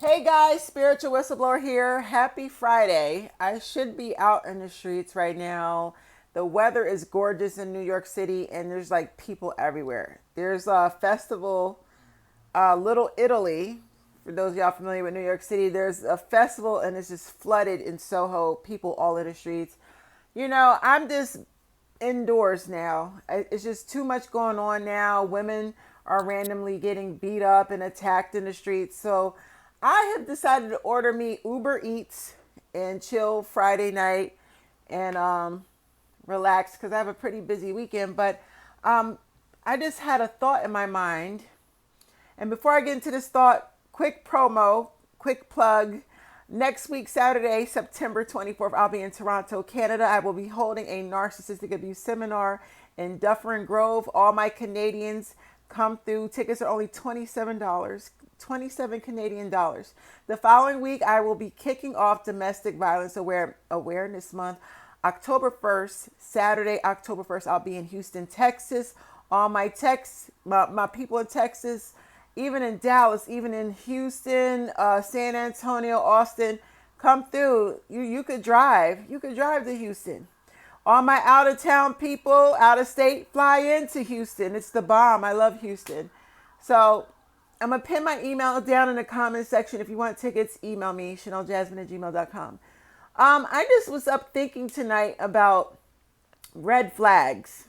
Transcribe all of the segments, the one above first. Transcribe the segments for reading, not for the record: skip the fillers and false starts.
Hey guys, Spiritual Whistleblower here. Happy Friday. I should be out in the streets right now. The weather is gorgeous in New York City and there's like people everywhere. There's a festival, Little Italy. For those of y'all familiar with New York City, there's a festival and it's just flooded in Soho, people all in the streets. I'm just indoors now. It's just too much going on now. Women are randomly getting beat up and attacked in the streets. So I have decided to order me Uber Eats and chill Friday night and relax because I have a pretty busy weekend. But I just had a thought in my mind. And before I get into this thought, quick promo, quick plug. Next week, Saturday, September 24th, I'll be in Toronto, Canada. I will be holding a narcissistic abuse seminar in Dufferin Grove. All my Canadians come through. Tickets are only $27, 27 Canadian dollars. The following week, I will be kicking off Domestic Violence Awareness Month. October 1st, Saturday, October 1st, I'll be in Houston, Texas. All my people in Texas, even in Dallas, even in Houston, San Antonio, Austin, come through. You could drive. You could drive to Houston. All my out of town people, out of state, fly into Houston. It's the bomb. I love Houston. So I'm going to pin my email down in the comment section. If you want tickets, email me, ChanelJasmine@gmail.com. I just was up thinking tonight about red flags.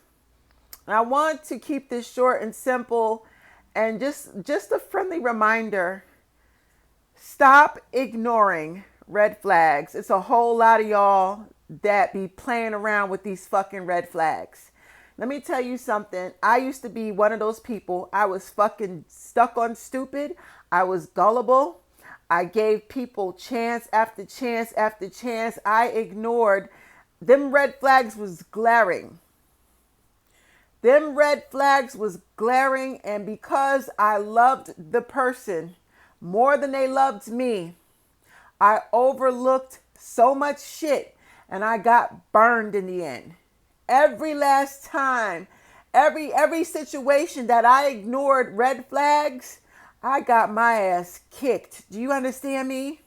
And I want to keep this short and simple and just a friendly reminder. Stop ignoring red flags. It's a whole lot of y'all that be playing around with these fucking red flags. Let me tell you something. I used to be one of those people. I was fucking stuck on stupid. I was gullible. I gave people chance after chance after chance. I ignored. Them red flags was glaring. Them red flags was glaring, and because I loved the person more than they loved me, I overlooked so much shit and I got burned in the end. Every last time, every situation that I ignored red flags, I got my ass kicked. Do you understand me?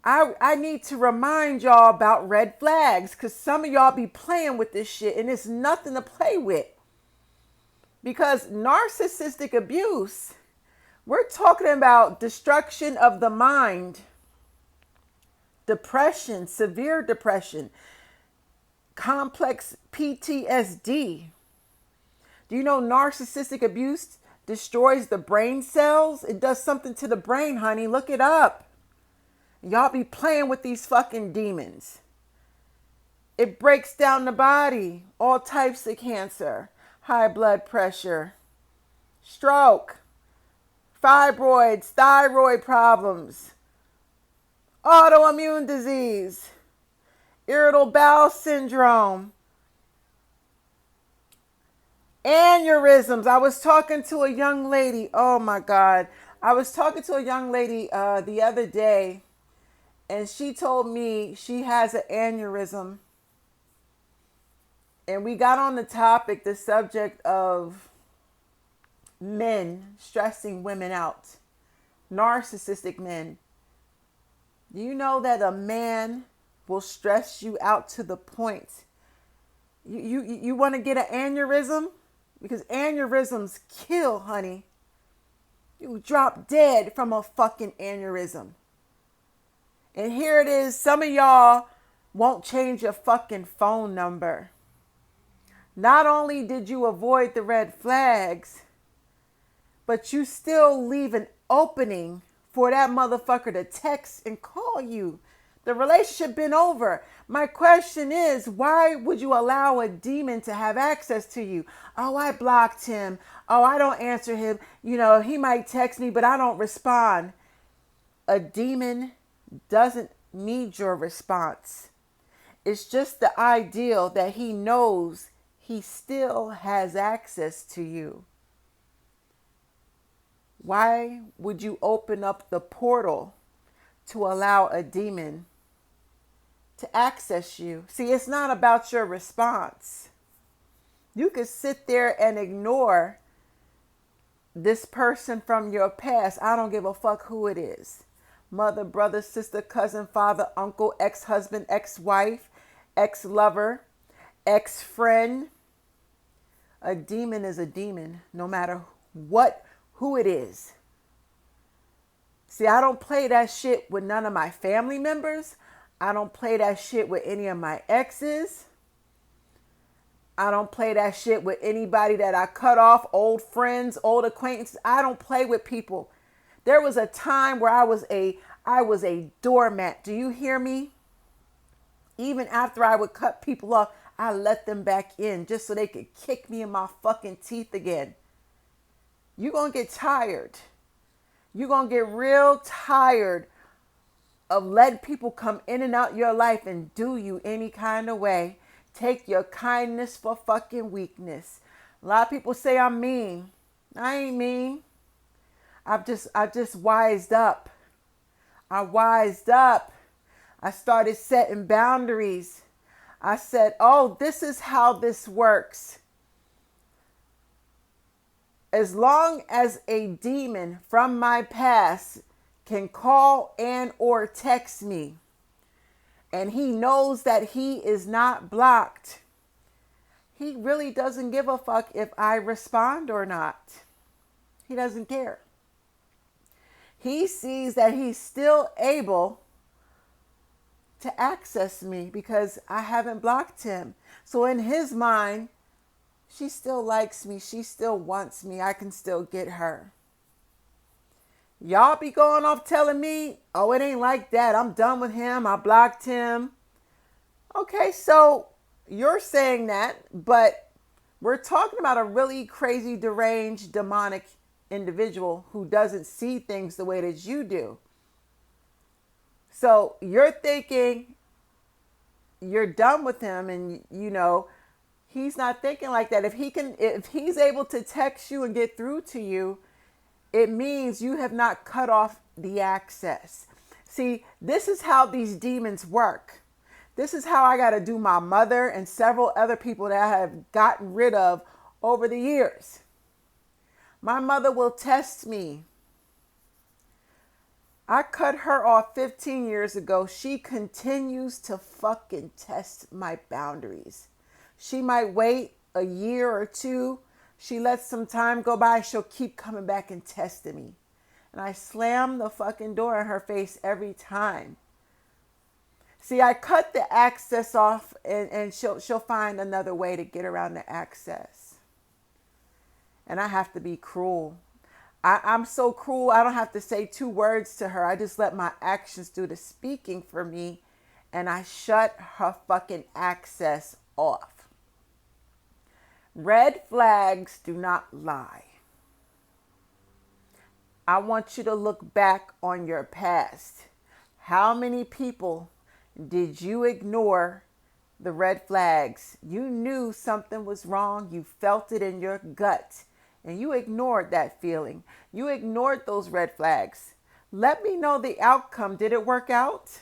I need to remind y'all about red flags because some of y'all be playing with this shit and it's nothing to play with. Because narcissistic abuse, we're talking about destruction of the mind, depression, severe depression, complex PTSD. Do you know narcissistic abuse destroys the brain cells? It does something to the brain, honey. Look it up. Y'all be playing with these fucking demons. It breaks down the body. All types of cancer, high blood pressure, stroke, fibroids, thyroid problems, autoimmune disease, irritable bowel syndrome, aneurysms. I was talking to a young lady. Oh my God. I was talking to a young lady the other day. And she told me she has an aneurysm. And we got on the subject of men stressing women out, narcissistic men. Do you know that a man will stress you out to the point you want to get an aneurysm? Because aneurysms kill, honey. You drop dead from a fucking aneurysm. And here it is. Some of y'all won't change your fucking phone number. Not only did you avoid the red flags, but you still leave an opening for that motherfucker to text and call you. The relationship been over. My question is, why would you allow a demon to have access to you? Oh, I blocked him. Oh, I don't answer him. You know, he might text me, but I don't respond. A demon doesn't need your response. It's just the ideal that he knows he still has access to you. Why would you open up the portal to allow a demon to access you? See, it's not about your response. You could sit there and ignore this person from your past, I don't give a fuck who it is. Mother, brother, sister, cousin, father, uncle, ex-husband, ex-wife, ex-lover, ex-friend. A demon is a demon, no matter who it is. See, I don't play that shit with none of my family members. I don't play that shit with any of my exes. I don't play that shit with anybody that I cut off, old friends, old acquaintances. I don't play with people. There was a time where I was a doormat. Do you hear me? Even after I would cut people off, I let them back in just so they could kick me in my fucking teeth again. You're going to get tired. You're going to get real tired of letting people come in and out your life and do you any kind of way. Take your kindness for fucking weakness. A lot of people say I'm mean. I ain't mean. I just wised up. I wised up. I started setting boundaries. I said, oh, this is how this works. As long as a demon from my past can call and or text me, and he knows that he is not blocked, he really doesn't give a fuck if I respond or not. He doesn't care. He sees that he's still able to access me because I haven't blocked him. So in his mind, she still likes me. She still wants me. I can still get her. Y'all be going off telling me, oh, it ain't like that. I'm done with him. I blocked him. Okay, so you're saying that, but we're talking about a really crazy, deranged, demonic individual who doesn't see things the way that you do. So you're thinking you're done with him, and he's not thinking like that. If he's able to text you and get through to you, it means you have not cut off the access. See, this is how these demons work. This is how I got to do my mother and several other people that I have gotten rid of over the years. My mother will test me. I cut her off 15 years ago. She continues to fucking test my boundaries. She might wait a year or two. She lets some time go by. She'll keep coming back and testing me. And I slam the fucking door in her face every time. See, I cut the access off, and she'll find another way to get around the access. And I have to be cruel. I'm so cruel, I don't have to say 2 words to her. I just let my actions do the speaking for me, and I shut her fucking access off. Red flags do not lie. I want you to look back on your past. How many people did you ignore the red flags? You knew something was wrong. You felt it in your gut. And you ignored that feeling. You ignored those red flags. Let me know the outcome. Did it work out?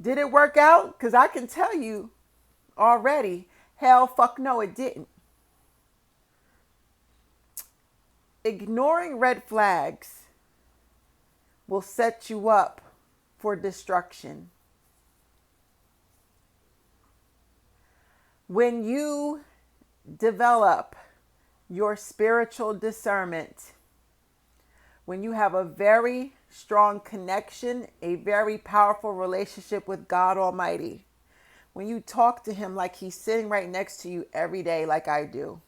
Did it work out? Because I can tell you already, hell fuck no, it didn't. Ignoring red flags will set you up for destruction. When you develop your spiritual discernment, when you have a very strong connection, a very powerful relationship with God Almighty, when you talk to him like he's sitting right next to you every day, like I do,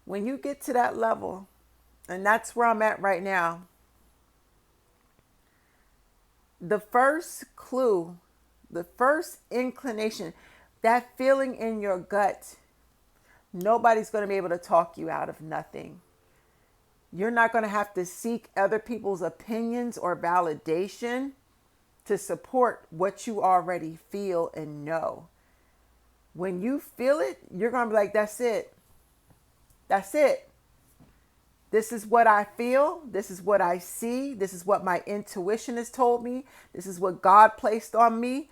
when you get to that level, and that's where I'm at right now, the first clue, the first inclination, that feeling in your gut, nobody's going to be able to talk you out of nothing. You're not going to have to seek other people's opinions or validation to support what you already feel and know. When you feel it, you're going to be like, that's it. That's it. This is what I feel. This is what I see. This is what my intuition has told me. This is what God placed on me.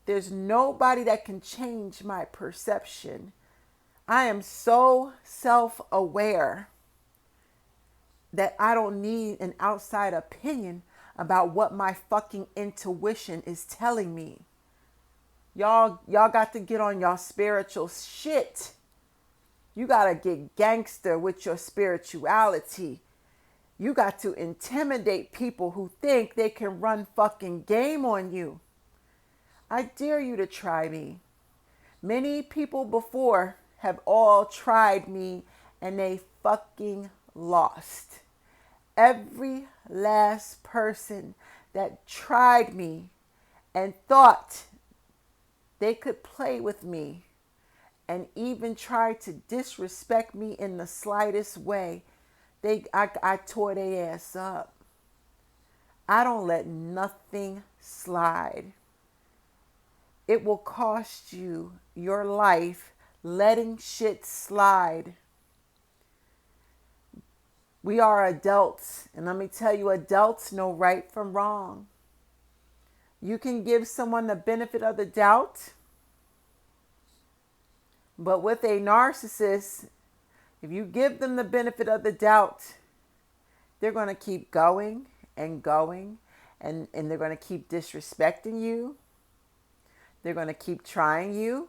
There's nobody that can change my perception. I am so self-aware that I don't need an outside opinion about what my fucking intuition is telling me. Y'all got to get on y'all spiritual shit. You got to get gangster with your spirituality. You got to intimidate people who think they can run fucking game on you. I dare you to try me. Many people before have all tried me and they fucking lost. Every last person that tried me and thought they could play with me and even tried to disrespect me in the slightest way, I tore their ass up. I don't let nothing slide. It will cost you your life letting shit slide. We are adults, and let me tell you, adults know right from wrong. You can give someone the benefit of the doubt, but with a narcissist, if you give them the benefit of the doubt, they're going to keep going and going, and they're going to keep disrespecting you. They're going to keep trying you,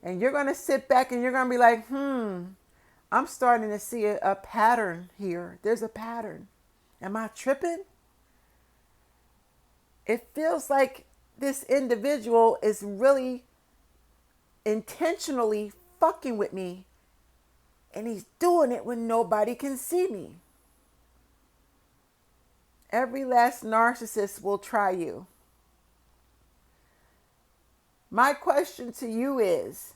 and you're going to sit back and you're going to be like, I'm starting to see a pattern here. There's a pattern. Am I tripping? It feels like this individual is really intentionally fucking with me, and he's doing it when nobody can see me. Every last narcissist will try you. My question to you is,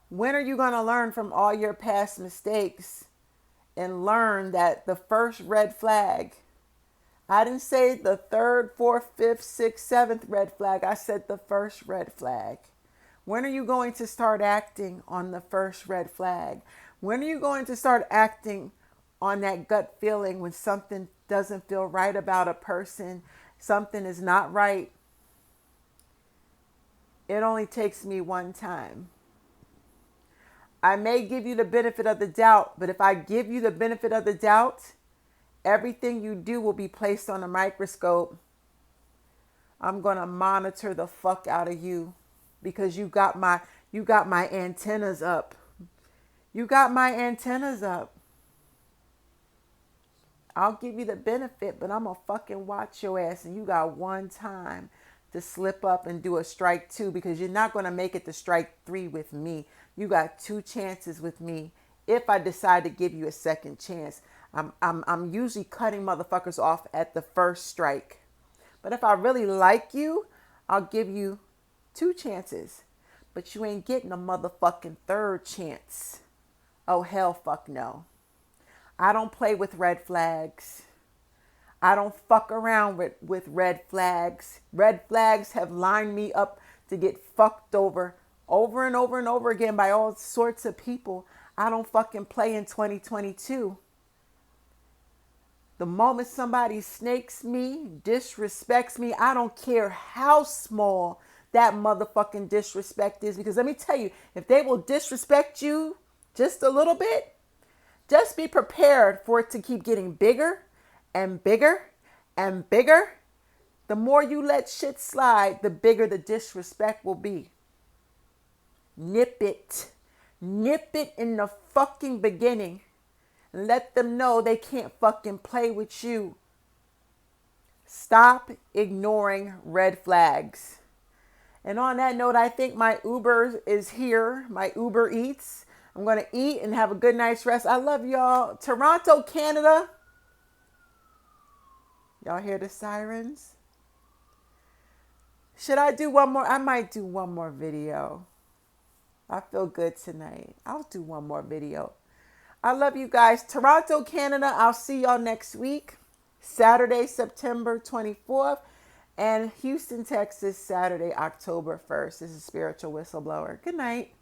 when are you going to learn from all your past mistakes and learn that the first red flag, I didn't say the third, fourth, fifth, sixth, seventh red flag. I said the first red flag. When are you going to start acting on the first red flag? When are you going to start acting on that gut feeling when something doesn't feel right about a person, something is not right? It only takes me one time. I may give you the benefit of the doubt, but if I give you the benefit of the doubt, everything you do will be placed on a microscope. I'm going to monitor the fuck out of you because you got my antennas up. You got my antennas up. I'll give you the benefit, but I'm going to fucking watch your ass, and you got one time to slip up and do a strike 2 because you're not going to make it to strike 3 with me. You got 2 chances with me. If I decide to give you a second chance, I'm usually cutting motherfuckers off at the first strike. But if I really like you, I'll give you 2 chances. But you ain't getting a motherfucking third chance. Oh, hell fuck no. I don't play with red flags. I don't fuck around with red flags. Red flags have lined me up to get fucked over and over and over again by all sorts of people. I don't fucking play in 2022. The moment somebody snakes me, disrespects me, I don't care how small that motherfucking disrespect is. Because let me tell you, if they will disrespect you just a little bit, just be prepared for it to keep getting bigger and bigger and bigger. The more you let shit slide, the bigger the disrespect will be. Nip it. Nip it in the fucking beginning. And let them know they can't fucking play with you. Stop ignoring red flags. And on that note, I think my Uber is here. My Uber Eats. I'm going to eat and have a good night's rest. I love y'all. Toronto, Canada. Y'all hear the sirens? Should I do one more? I might do one more video. I feel good tonight. I'll do one more video. I love you guys. Toronto, Canada. I'll see y'all next week. Saturday, September 24th. And Houston, Texas, Saturday, October 1st. This is Spiritual Whistleblower. Good night.